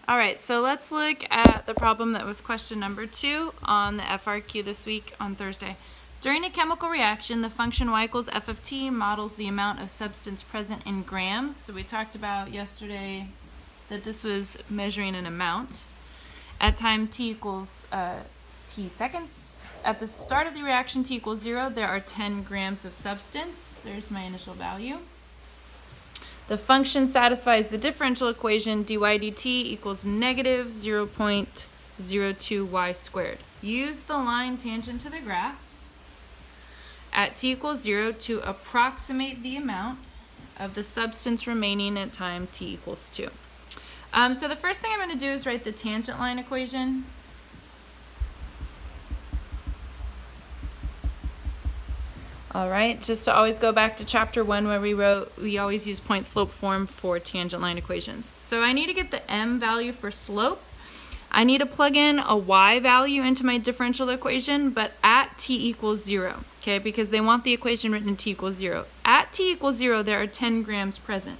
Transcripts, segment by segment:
All right, so let's look at the problem that was question number 2 on the FRQ this week on Thursday. During a chemical reaction, the function y equals f of t models the amount of substance present in grams. So we talked about yesterday that this was measuring an amount. At time t equals t seconds, at the start of the reaction t equals 0, there are 10 grams of substance. There's my initial value. The function satisfies the differential equation dy dt equals negative 0.02 y squared. Use the line tangent to the graph at t equals 0 to approximate the amount of the substance remaining at time t equals 2. So the first thing I'm going to do is write the tangent line equation. All right, just to always go back to chapter 1 where we always use point slope form for tangent line equations. So I need to get the m value for slope. I need to plug in a y value into my differential equation, but at t equals 0, okay, because they want the equation written t equals 0. At t equals 0, there are 10 grams present.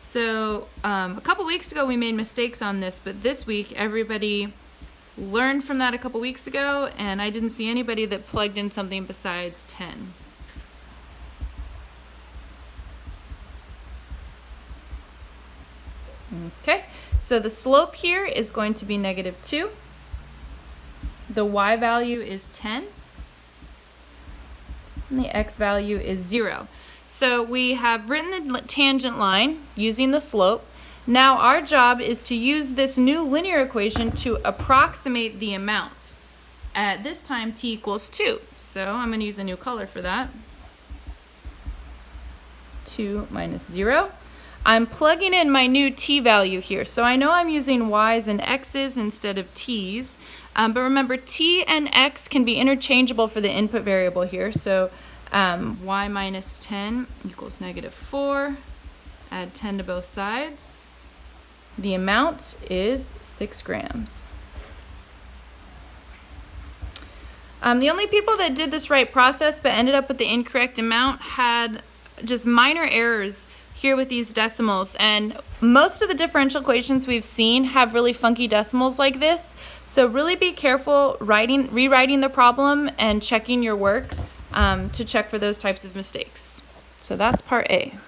So a couple weeks ago we made mistakes on this, but this week everybody learned from that a couple weeks ago, and I didn't see anybody that plugged in something besides 10. Okay, so the slope here is going to be negative 2. The y value is 10. And the x value is 0. So we have written the tangent line using the slope. Now our job is to use this new linear equation to approximate the amount. At this time, t equals 2. So I'm going to use a new color for that. 2 minus 0. I'm plugging in my new t value here. So I know I'm using y's and x's instead of t's. But remember, t and x can be interchangeable for the input variable here. So y minus 10 equals negative 4. Add 10 to both sides. The amount is 6 grams. The only people that did this right process but ended up with the incorrect amount had just minor errors here with these decimals, and most of the differential equations we've seen have really funky decimals like this, so really be careful rewriting the problem and checking your work to check for those types of mistakes. So that's part A.